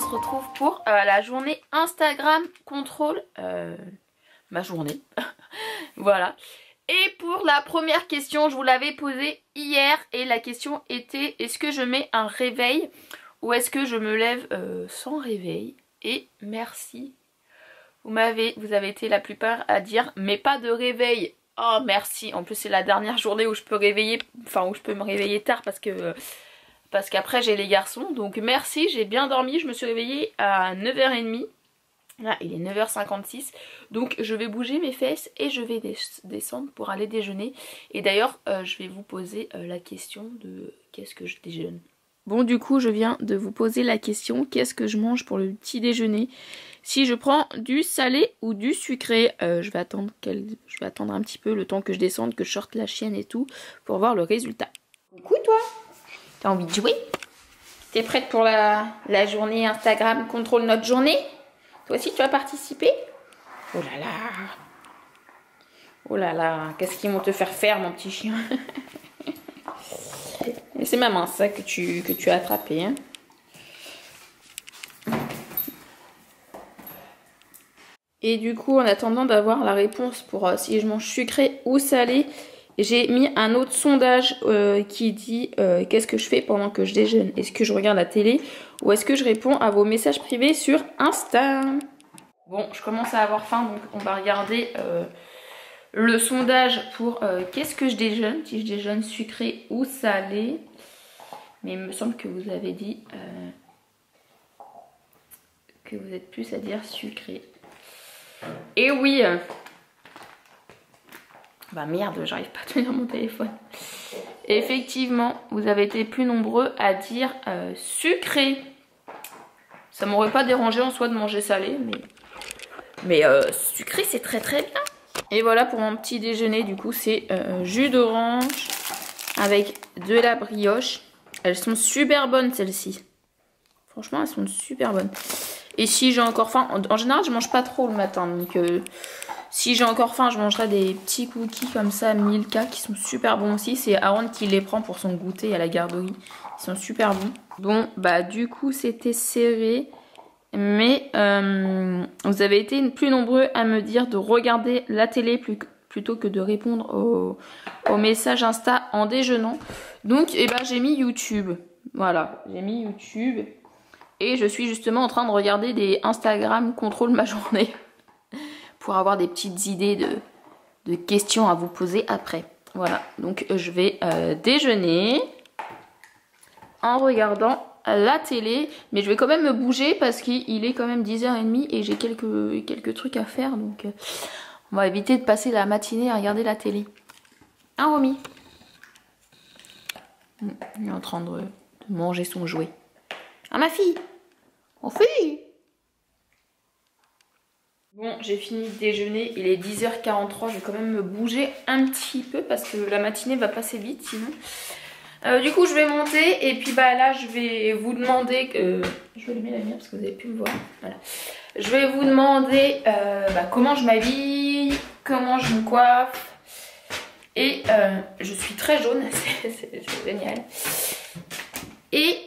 se retrouve pour la journée Instagram contrôle ma journée. Voilà. Et pour la première question, je vous l'avais posée hier et la question était: est-ce que je mets un réveil ou est-ce que je me lève sans réveil? Et merci. Vous avez été la plupart à dire mais pas de réveil. Oh merci. En plus c'est la dernière journée où je peux me réveiller tard parce qu'après j'ai les garçons. Donc merci, j'ai bien dormi. Je me suis réveillée à 9h30. Là il est 9h56. Donc je vais bouger mes fesses et je vais descendre pour aller déjeuner. Et d'ailleurs je vais vous poser la question de qu'est-ce que je déjeune. Bon, du coup je viens de vous poser la question: qu'est-ce que je mange pour le petit déjeuner? Si je prends du salé ou du sucré, je vais attendre un petit peu le temps que je descende, que je sorte la chienne et tout, pour voir le résultat. Coucou toi, t'as envie de jouer? T'es prête pour la journée Instagram contrôle notre journée? Toi aussi tu vas participer? Oh là là, oh là là, qu'est-ce qu'ils vont te faire mon petit chien? C'est maman ça que tu as attrapé, hein. Et du coup, en attendant d'avoir la réponse pour si je mange sucré ou salé, j'ai mis un autre sondage qui dit qu'est-ce que je fais pendant que je déjeune? Est-ce que je regarde la télé ou est-ce que je réponds à vos messages privés sur Insta? Bon, je commence à avoir faim, donc on va regarder le sondage pour qu'est-ce que je déjeune, si je déjeune sucré ou salé. Mais il me semble que vous avez dit que vous êtes plus à dire sucré. Et oui, bah merde, j'arrive pas à tenir mon téléphone. Effectivement, vous avez été plus nombreux à dire sucré. Ça m'aurait pas dérangé en soi de manger salé, mais sucré c'est très très bien. Et voilà pour mon petit déjeuner, du coup c'est jus d'orange avec de la brioche. Elles sont super bonnes celles-ci. Franchement elles sont super bonnes. Et si j'ai encore faim, en général je mange pas trop le matin, donc si j'ai encore faim je mangerai des petits cookies comme ça Milka qui sont super bons aussi. C'est Aaron qui les prend pour son goûter à la garderie, ils sont super bons. Bon bah du coup c'était serré, mais vous avez été plus nombreux à me dire de regarder la télé plutôt que de répondre aux messages Insta en déjeunant. Donc eh ben, j'ai mis YouTube, voilà, j'ai mis YouTube. Et je suis justement en train de regarder des Instagram contrôle ma journée pour avoir des petites idées de questions à vous poser après. Voilà, donc je vais déjeuner en regardant la télé. Mais je vais quand même me bouger parce qu'il est quand même 10h30 et j'ai quelques trucs à faire. Donc on va éviter de passer la matinée à regarder la télé. Hein Romy? Il est en train de manger son jouet. Ah ma fille! Mon fille! Bon, j'ai fini de déjeuner, il est 10h43, je vais quand même me bouger un petit peu parce que la matinée va passer vite sinon. Du coup je vais monter et puis bah là je vais vous demander, je vais allumer la lumière parce que vous avez pu me voir, voilà. Je vais vous demander comment je m'habille, comment je me coiffe et je suis très jaune, c'est génial. Et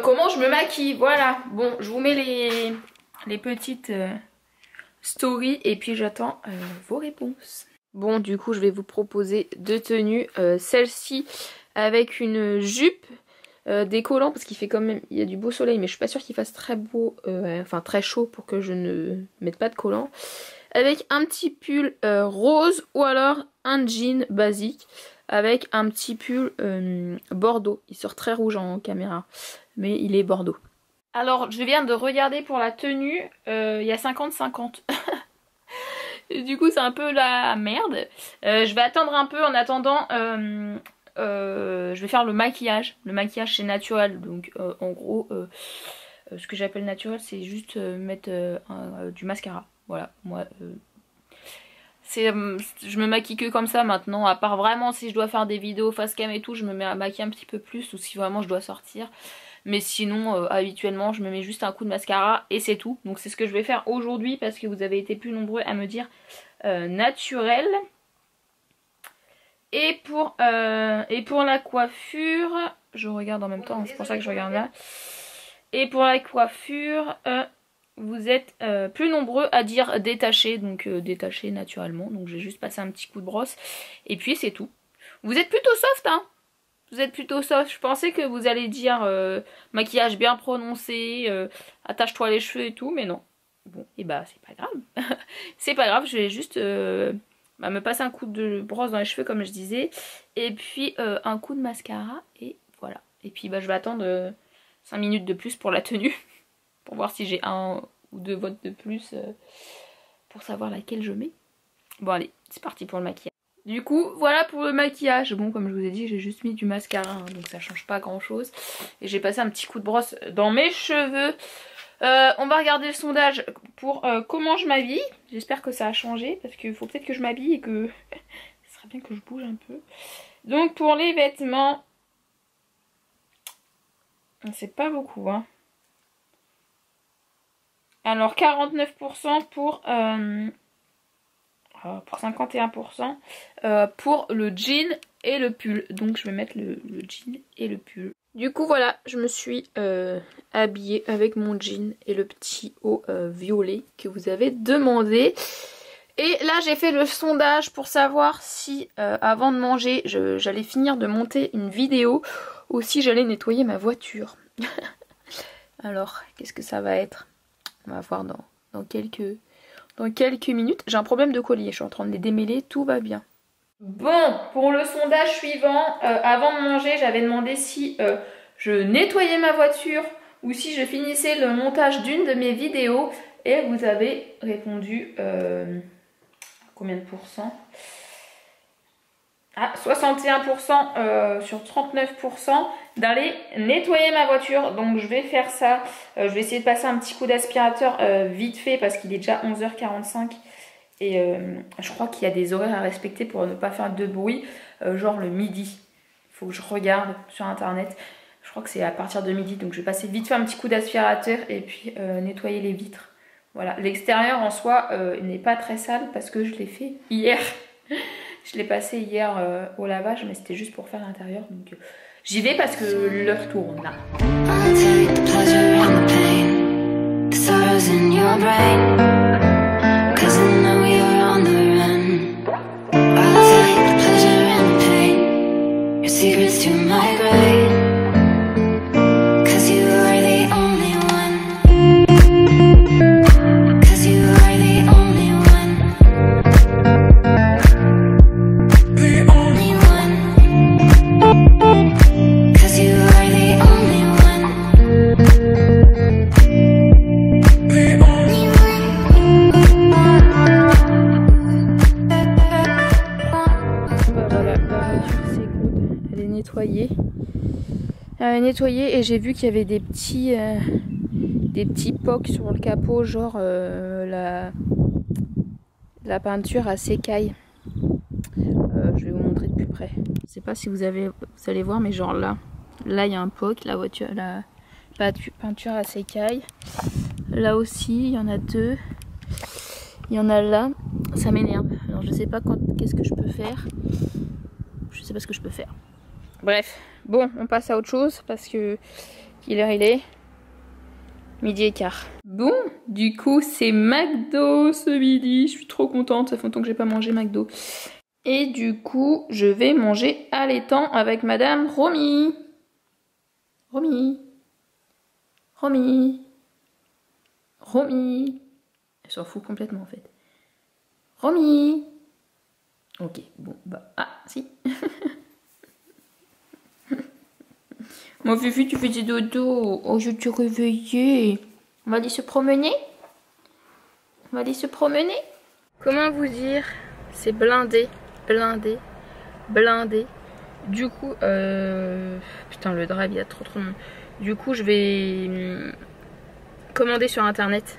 comment je me maquille, voilà. Bon, je vous mets les petites stories et puis j'attends vos réponses. Bon, du coup, je vais vous proposer deux tenues. Celle-ci avec une jupe, des collants parce qu'il fait quand même, il y a du beau soleil, mais je suis pas sûre qu'il fasse très beau, enfin très chaud pour que je ne mette pas de collants. Avec un petit pull rose ou alors un jean basique avec un petit pull bordeaux. Il sort très rouge en caméra, mais il est bordeaux. Alors je viens de regarder pour la tenue, il y a 50-50. Du coup c'est un peu la merde. Je vais attendre un peu, en attendant je vais faire le maquillage. Le maquillage c'est naturel, donc en gros ce que j'appelle naturel c'est juste mettre du mascara. Voilà, moi je me maquille que comme ça maintenant, à part vraiment si je dois faire des vidéos face cam et tout, je me mets à maquiller un petit peu plus, ou si vraiment je dois sortir. Mais sinon habituellement je me mets juste un coup de mascara et c'est tout. Donc c'est ce que je vais faire aujourd'hui parce que vous avez été plus nombreux à me dire naturel. Et pour la coiffure, je regarde en même temps, c'est pour ça que je regarde là. Et pour la coiffure, vous êtes plus nombreux à dire détaché, donc détaché naturellement. Donc j'ai juste passé un petit coup de brosse. Et puis c'est tout. Vous êtes plutôt soft, hein. Vous êtes plutôt soft. Je pensais que vous allez dire maquillage bien prononcé, attache-toi les cheveux et tout, mais non. Bon, et bah c'est pas grave. C'est pas grave, je vais juste me passer un coup de brosse dans les cheveux comme je disais. Et puis un coup de mascara et voilà. Et puis bah je vais attendre 5 minutes de plus pour la tenue. Pour voir si j'ai 1 ou 2 votes de plus pour savoir laquelle je mets. Bon allez, c'est parti pour le maquillage. Du coup, voilà pour le maquillage. Bon, comme je vous ai dit, j'ai juste mis du mascara, hein, donc ça change pas grand chose. Et j'ai passé un petit coup de brosse dans mes cheveux. On va regarder le sondage pour comment je m'habille. J'espère que ça a changé, parce qu'il faut peut-être que je m'habille et que... ce serait bien que je bouge un peu. Donc pour les vêtements... c'est pas beaucoup, hein. Alors 49% pour 51% pour le jean et le pull. Donc je vais mettre le jean et le pull. Du coup voilà, je me suis habillée avec mon jean et le petit haut violet que vous avez demandé. Et là j'ai fait le sondage pour savoir si avant de manger j'allais finir de monter une vidéo ou si j'allais nettoyer ma voiture. Alors qu'est-ce que ça va être? On va voir dans quelques minutes. J'ai un problème de collier, je suis en train de les démêler, tout va bien. Bon, pour le sondage suivant, avant de manger, j'avais demandé si je nettoyais ma voiture ou si je finissais le montage d'une de mes vidéos. Et vous avez répondu combien de pourcents? Ah, 61% sur 39% d'aller nettoyer ma voiture. Donc je vais faire ça. Je vais essayer de passer un petit coup d'aspirateur vite fait parce qu'il est déjà 11h45. Et je crois qu'il y a des horaires à respecter pour ne pas faire de bruit. Genre le midi. Il faut que je regarde sur internet. Je crois que c'est à partir de midi. Donc je vais passer vite fait un petit coup d'aspirateur et puis nettoyer les vitres. Voilà. L'extérieur en soi n'est pas très sale parce que je l'ai fait hier. Je l'ai passé hier au lavage, mais c'était juste pour faire l'intérieur. Donc j'y vais parce que l'heure tourne là. Nettoyée et j'ai vu qu'il y avait des petits pocs sur le capot, genre la peinture à s'écaille. Je vais vous montrer de plus près. Je sais pas si vous allez voir, mais genre là il y a un poc, la peinture à s'écaille. Là aussi il y en a 2. Il y en a là, ça m'énerve. Alors je sais pas qu'est-ce que je peux faire. Je sais pas ce que je peux faire. Bref, bon, on passe à autre chose parce que quelle heure il est? Midi et quart. Bon, du coup, c'est McDo ce midi. Je suis trop contente, ça fait longtemps que j'ai pas mangé McDo. Et du coup, je vais manger à l'étang avec Madame Romy. Romy. Elle s'en fout complètement en fait. Romy. Ok, bon, bah, ah, si. Mon Fifi, tu fais des dodo. Oh, je t'ai réveillée. On va aller se promener? Comment vous dire? C'est blindé. Du coup, putain, le drive, il y a trop de monde. Du coup, je vais commander sur internet.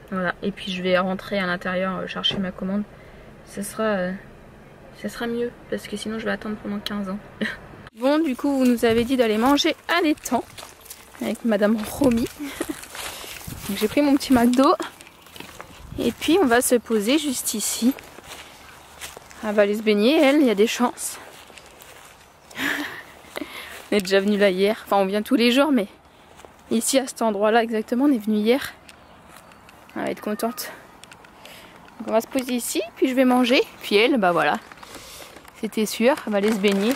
Voilà, et puis je vais rentrer à l'intérieur chercher ma commande. Ça sera mieux, parce que sinon je vais attendre pendant 15 ans. Bon, du coup, vous nous avez dit d'aller manger à l'étang avec Madame Romy. J'ai pris mon petit McDo. Et puis, on va se poser juste ici. Elle va aller se baigner, elle, il y a des chances. On est déjà venu là hier. Enfin, on vient tous les jours, mais Ici, à cet endroit-là, exactement, on est venu hier. Elle va être contente. Donc on va se poser ici, puis je vais manger. Puis elle, bah voilà, c'était sûr, elle va aller se baigner.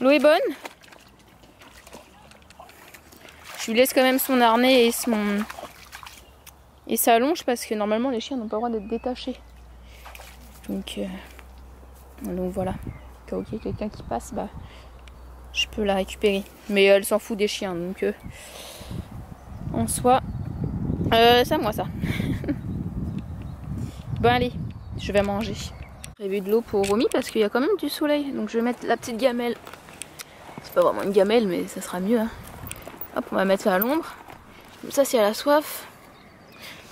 L'eau est bonne. Je lui laisse quand même son harnais et sa longe parce que normalement les chiens n'ont pas le droit d'être détachés. Donc voilà. Au cas où il y a quelqu'un qui passe, bah je peux la récupérer. Mais elle s'en fout des chiens, donc en soi, c'est à moi ça. Bon allez, je vais manger. J'ai prévu de l'eau pour Romy parce qu'il y a quand même du soleil. Donc je vais mettre la petite gamelle. C'est pas vraiment une gamelle, mais ça sera mieux. Hein. Hop, on va mettre ça à l'ombre. Comme ça, si elle a soif,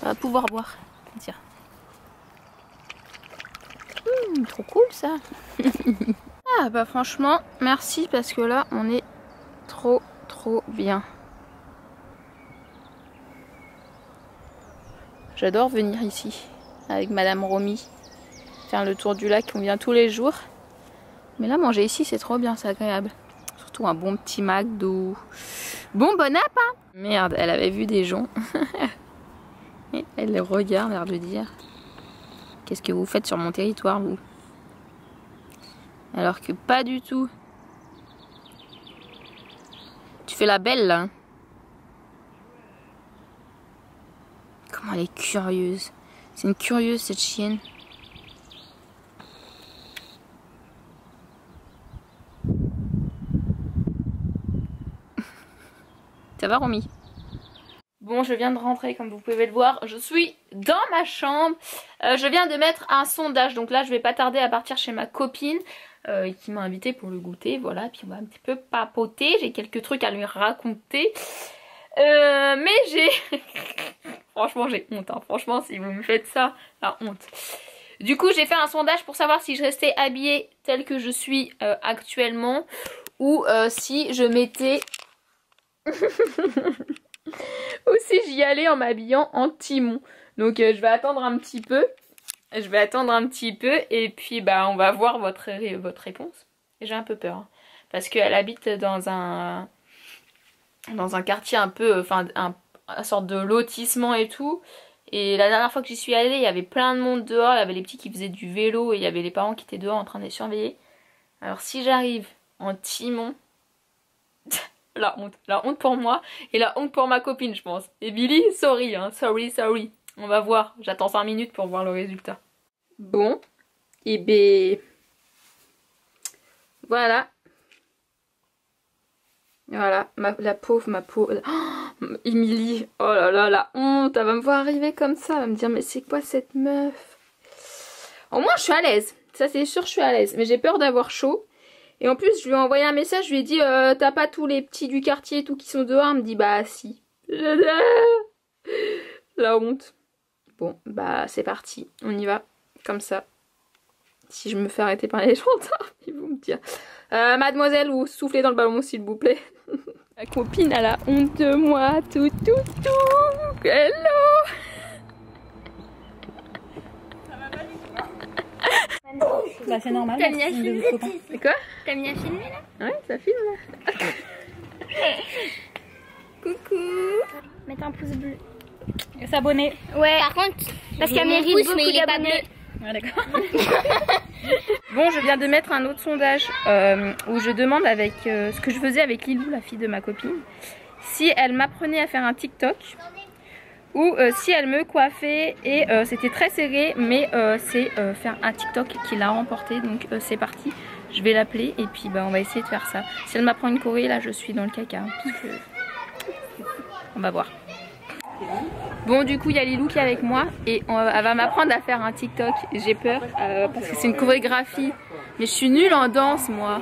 elle va pouvoir boire. Tiens. Trop cool ça. Ah bah franchement, merci parce que là, on est trop bien. J'adore venir ici avec Madame Romy. Faire le tour du lac, on vient tous les jours. Mais là, manger ici, c'est trop bien, c'est agréable. Surtout un bon petit McDo. Bon app, hein. Merde, elle avait vu des gens. Elle les regarde, l'air de dire. Qu'est-ce que vous faites sur mon territoire, vous? Alors que pas du tout. Tu fais la belle, là. Comment elle est curieuse. C'est une curieuse, cette chienne. Ça va, Romy? Bon, je viens de rentrer, comme vous pouvez le voir. Je suis dans ma chambre. Je viens de mettre un sondage. Donc là, je vais pas tarder à partir chez ma copine qui m'a invité pour le goûter. Voilà, puis on va un petit peu papoter. J'ai quelques trucs à lui raconter. Mais j'ai... Franchement, j'ai honte. Hein. Franchement, si vous me faites ça, la honte. Du coup, j'ai fait un sondage pour savoir si je restais habillée telle que je suis actuellement. Ou si je mettais... ou si j'y allais en m'habillant en Timon. Donc je vais attendre un petit peu. Et puis bah on va voir votre réponse. J'ai un peu peur. Hein, parce qu'elle habite dans un quartier un peu, enfin une sorte de lotissement et tout. Et la dernière fois que j'y suis allée, il y avait plein de monde dehors. Il y avait les petits qui faisaient du vélo et il y avait les parents qui étaient dehors en train de les surveiller. Alors si j'arrive en Timon... La honte pour moi et la honte pour ma copine, je pense. Et Billy, sorry, hein, sorry. On va voir, j'attends 5 minutes pour voir le résultat. Bon, et ben voilà. Voilà, la pauvre, oh, Émilie, oh là là, la honte, elle va me voir arriver comme ça, elle va me dire mais c'est quoi cette meuf? Au moins je suis à l'aise, ça c'est sûr, je suis à l'aise, mais j'ai peur d'avoir chaud. Et en plus, je lui ai envoyé un message, je lui ai dit t'as pas tous les petits du quartier et tout qui sont dehors? Elle me dit bah si. La honte. Bon, bah c'est parti, on y va, comme ça. Si je me fais arrêter par les gendarmes, ils vont me dire mademoiselle, vous soufflez dans le ballon s'il vous plaît. Ma copine a la honte de moi, tout. Hello. Bah c'est normal. T'as mis à filmer? C'est quoi? T'as mis à filmer là? Ouais, ça filme là. Coucou. Mettre un pouce bleu. Et s'abonner. Ouais. Par contre, parce qu'elle mérite beaucoup d'abonnés. Ouais, d'accord. Bon, je viens de mettre un autre sondage où je demande avec ce que je faisais avec Lilou, la fille de ma copine, si elle m'apprenait à faire un TikTok ou si elle me coiffait. Et c'était très serré, mais c'est faire un TikTok qui l'a remporté. Donc c'est parti, je vais l'appeler et puis bah, on va essayer de faire ça. Si elle m'apprend une choré, là je suis dans le caca. Hein, parce que... On va voir. Bon, du coup il y a Lilou qui est avec moi et elle va m'apprendre à faire un TikTok. J'ai peur parce que c'est une chorégraphie, mais je suis nulle en danse moi.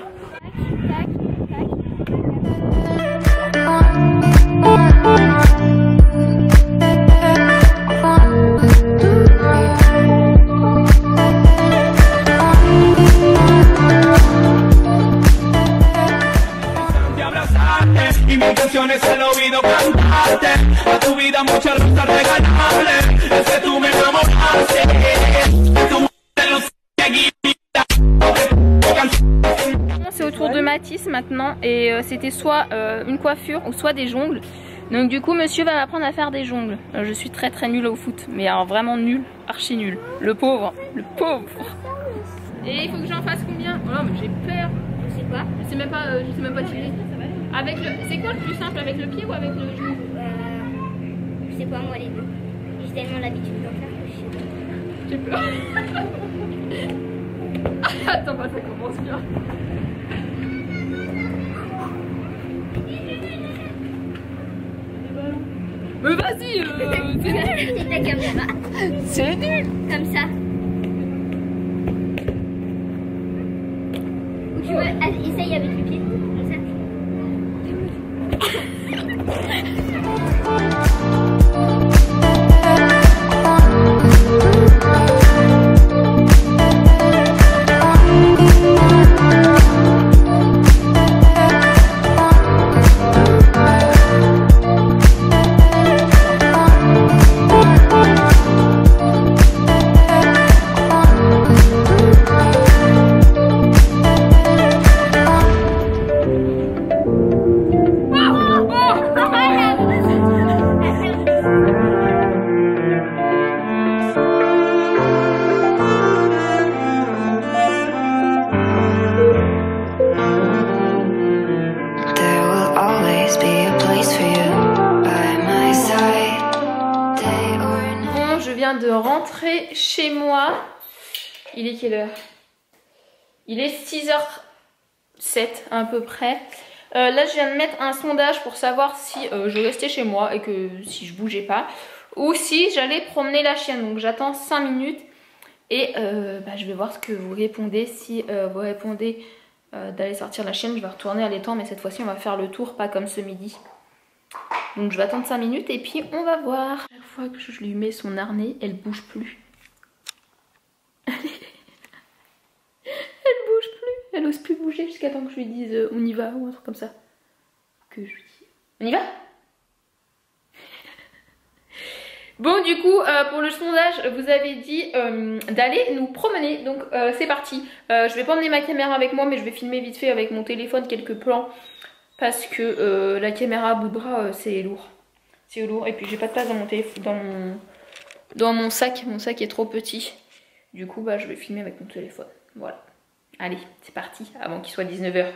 Y mi intención es el oído cantarte a tu vida muchas rosas regalarle. Es que tú me enamoraste, que tú te lo seguí. Matisse maintenant et c'était soit une coiffure ou soit des jongles. Donc du coup monsieur va m'apprendre à faire des jongles. Je suis très nulle au foot, mais alors vraiment nulle, archi nulle. Le pauvre, le pauvre. Et il faut que j'en fasse combien? Oh mais j'ai peur. Je sais quoi. Je sais même pas tirer. Avec le, c'est quoi le plus simple, avec le pied ou avec le genou? Je sais pas moi les deux. J'ai tellement l'habitude d'en faire que je sais pas. J'ai peur. Attends, bah, ça commence bien. Mais vas-y, C'est ta caméra. c'est nul. Comme ça. Ou tu veux, essaye avec le pied. Comme ça. De rentrer chez moi. Il est quelle heure? Il est 6h07 à peu près. Là je viens de mettre un sondage pour savoir si je restais chez moi et que si je bougeais pas ou si j'allais promener la chienne. Donc j'attends 5 minutes et je vais voir ce que vous répondez. Si vous répondez d'aller sortir la chienne, je vais retourner à l'étang, mais cette fois-ci on va faire le tour, pas comme ce midi. Donc je vais attendre 5 minutes et puis on va voir. Chaque fois que je lui mets son harnais, elle bouge plus. Elle bouge plus. Elle ose plus bouger jusqu'à temps que je lui dise on y va ou un truc comme ça. Que je lui dis on y va. Bon du coup pour le sondage vous avez dit d'aller nous promener. Donc c'est parti. Je vais pas emmener ma caméra avec moi mais je vais filmer vite fait avec mon téléphone quelques plans. Parce que la caméra à bout de bras c'est lourd. C'est lourd et puis j'ai pas de place dans mon téléphone, dans mon sac. Mon sac est trop petit. Du coup je vais filmer avec mon téléphone. Voilà. Allez, c'est parti avant qu'il soit 19h.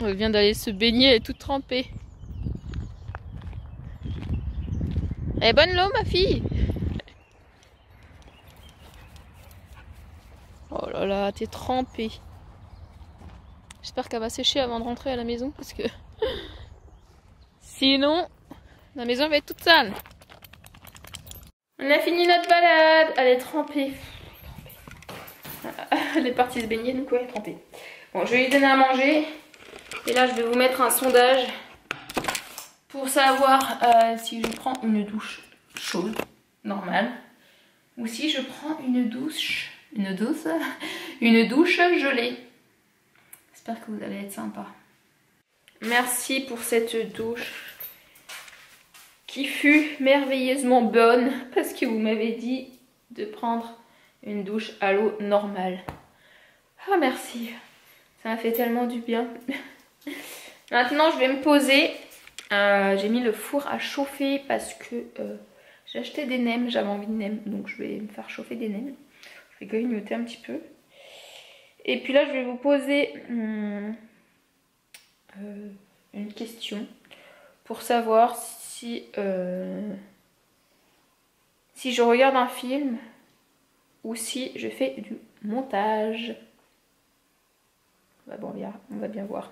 Elle vient d'aller se baigner, elle est toute trempée. Elle est bonne l'eau ma fille? Oh là là, t'es trempée. J'espère qu'elle va sécher avant de rentrer à la maison parce que sinon la maison va être toute sale. On a fini notre balade, elle est trempée. Elle est partie se baigner, donc ouais, elle est trempée. Bon, je vais lui donner à manger. Et là, je vais vous mettre un sondage pour savoir si je prends une douche chaude, normale, ou si je prends une douche gelée. J'espère que vous allez être sympa. Merci pour cette douche qui fut merveilleusement bonne parce que vous m'avez dit de prendre une douche à l'eau normale. Ah merci, ça m'a fait tellement du bien. Maintenant je vais me poser. J'ai mis le four à chauffer parce que j'ai acheté des nems, j'avais envie de nems, donc je vais me faire chauffer des nems. Je vais grignoter un petit peu. Et puis là je vais vous poser une question pour savoir si je regarde un film ou si je fais du montage. Bon, on va bien voir.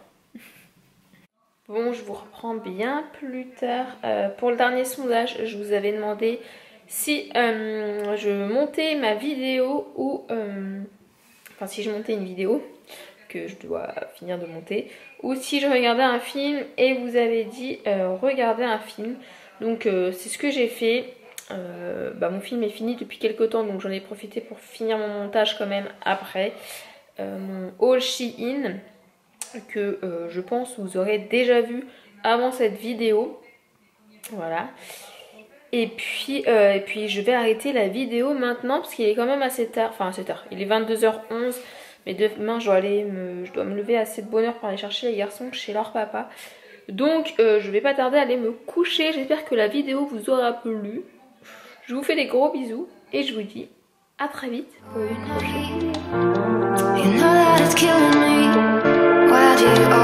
Bon, je vous reprends bien plus tard. Pour le dernier sondage, je vous avais demandé si je montais ma vidéo ou... enfin, si je montais une vidéo que je dois finir de monter, ou si je regardais un film, et vous avez dit regarder un film. Donc c'est ce que j'ai fait. mon film est fini depuis quelques temps, donc j'en ai profité pour finir mon montage quand même après. Mon haul Shein que je pense vous aurez déjà vu avant cette vidéo. Voilà. Et puis je vais arrêter la vidéo maintenant parce qu'il est quand même assez tard. Enfin assez tard, il est 22h11. Mais demain je dois me lever assez de bonne heure pour aller chercher les garçons chez leur papa. Donc je vais pas tarder à aller me coucher. J'espère que la vidéo vous aura plu. Je vous fais des gros bisous et je vous dis à très vite pour une prochaine vidéo.